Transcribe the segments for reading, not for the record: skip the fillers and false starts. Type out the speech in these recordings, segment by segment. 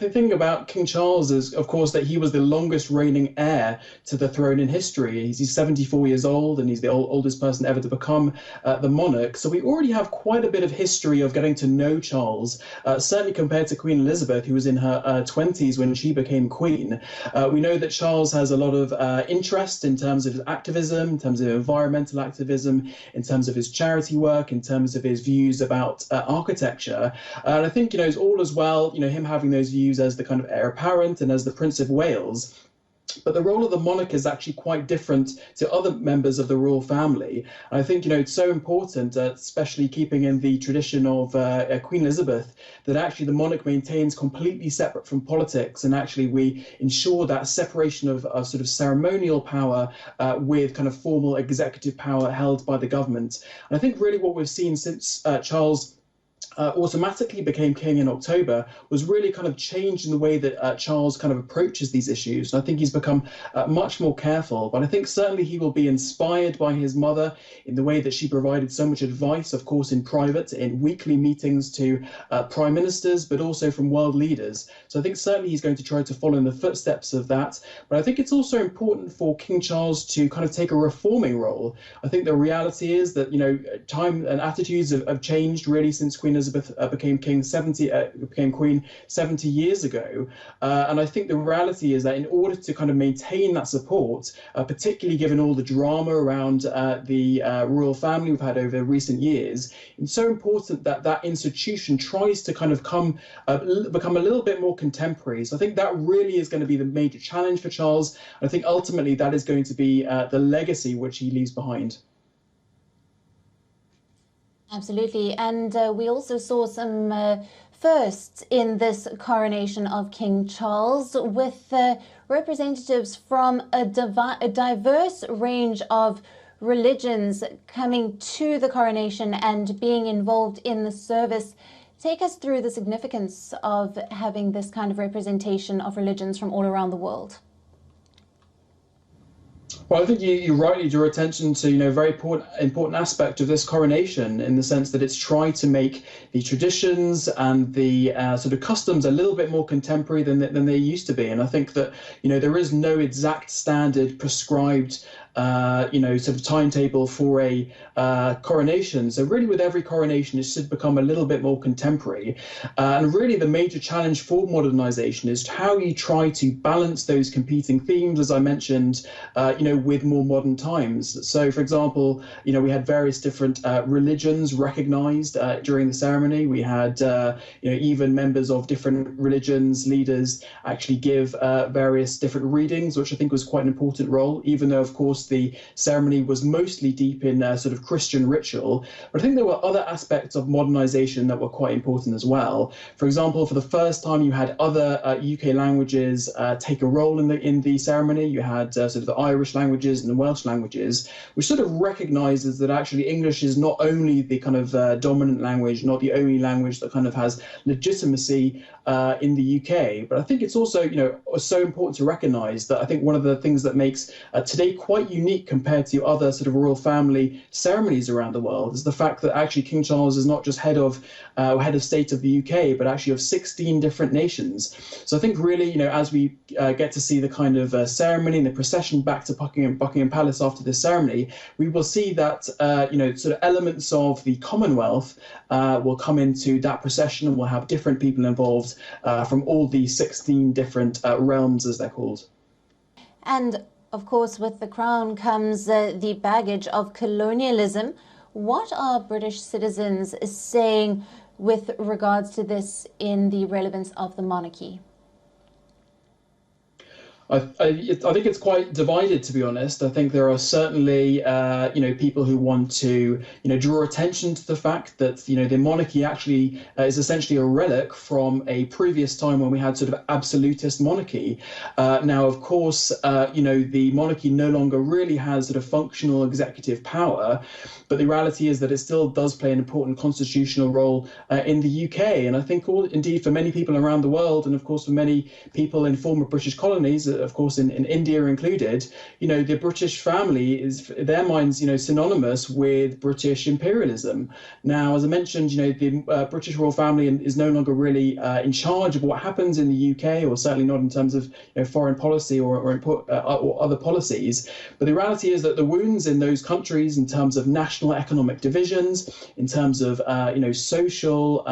The thing about King Charles is, of course, that he was the longest reigning heir to the throne in history. He's 74 years old, and he's the oldest person ever to become the monarch. So we already have quite a bit of history of getting to know Charles, certainly compared to Queen Elizabeth, who was in her 20s when she became queen. We know that Charles has a lot of interest in terms of his activism, in terms of environmental activism, in terms of his charity work, in terms of his views about architecture. And I think, it's all as well, him having those views as the kind of heir apparent and as the Prince of Wales. But the role of the monarch is actually quite different to other members of the royal family. And I think, it's so important, especially keeping in the tradition of Queen Elizabeth, that actually the monarch maintains completely separate from politics. And actually we ensure that separation of sort of ceremonial power with kind of formal executive power held by the government. And I think really what we've seen since Charles automatically became king in October was really kind of changed in the way that Charles kind of approaches these issues. And I think he's become much more careful, but I think certainly he will be inspired by his mother in the way that she provided so much advice, of course, in private, in weekly meetings to prime ministers, but also from world leaders. So I think certainly he's going to try to follow in the footsteps of that. But I think it's also important for King Charles to kind of take a reforming role. I think the reality is that, time and attitudes have changed really since Queen Elizabeth became queen 70 years ago. And I think the reality is that in order to kind of maintain that support, particularly given all the drama around the royal family we've had over recent years, it's so important that that institution tries to kind of become a little bit more contemporary. So I think that really is going to be the major challenge for Charles. I think ultimately that is going to be the legacy which he leaves behind. Absolutely. And we also saw some firsts in this coronation of King Charles with representatives from a diverse range of religions coming to the coronation and being involved in the service. Take us through the significance of having this kind of representation of religions from all around the world. Well, I think you rightly draw attention to, a very important aspect of this coronation, in the sense that it's tried to make the traditions and the sort of customs a little bit more contemporary than they used to be. And I think that, there is no exact standard prescribed sort of timetable for a coronation. So really with every coronation, it should become a little bit more contemporary. And really the major challenge for modernization is how you try to balance those competing themes, as I mentioned, with more modern times. So for example, we had various different religions recognized during the ceremony. We had, even members of different religions, leaders actually give various different readings, which I think was quite an important role, even though, of course, the ceremony was mostly deep in sort of Christian ritual. But I think there were other aspects of modernization that were quite important as well. For example, for the first time, you had other UK languages take a role in the ceremony. You had sort of the Irish languages and the Welsh languages, which sort of recognizes that actually English is not only the kind of dominant language, not the only language that kind of has legitimacy in the UK. But I think it's also, so important to recognize that I think one of the things that makes today quite unique compared to other sort of royal family ceremonies around the world is the fact that actually King Charles is not just head of state of the UK, but actually of 16 different nations. So I think really, as we get to see the kind of ceremony and the procession back to Buckingham Palace after this ceremony, we will see that, sort of elements of the Commonwealth will come into that procession, and we'll have different people involved from all these 16 different realms, as they're called. And of course, with the crown comes the baggage of colonialism. What are British citizens saying with regards to this in the relevance of the monarchy? I think it's quite divided, to be honest. I think there are certainly, people who want to, draw attention to the fact that, the monarchy actually is essentially a relic from a previous time when we had sort of absolutist monarchy. Now, of course, the monarchy no longer really has sort of functional executive power, but the reality is that it still does play an important constitutional role in the UK. And I think indeed for many people around the world, and of course for many people in former British colonies, of course, in India included, the British family is, in their minds, synonymous with British imperialism. Now, as I mentioned, the British royal family is no longer really in charge of what happens in the UK, or certainly not in terms of foreign policy or other policies. But the reality is that the wounds in those countries, in terms of national economic divisions, in terms of social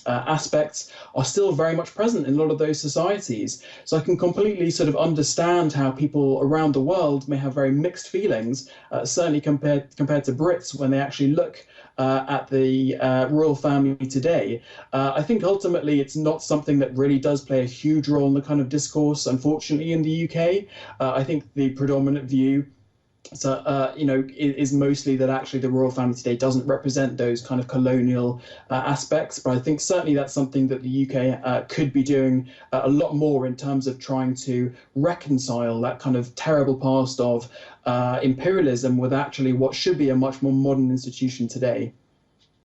aspects, are still very much present in a lot of those societies. So I can completely sort of understand how people around the world may have very mixed feelings, certainly compared to Brits when they actually look at the royal family today. I think ultimately it's not something that really does play a huge role in the kind of discourse, unfortunately, in the UK. I think the predominant view is mostly that actually the royal family today doesn't represent those kind of colonial aspects. But I think certainly that's something that the UK could be doing a lot more in terms of trying to reconcile that kind of terrible past of imperialism with actually what should be a much more modern institution today.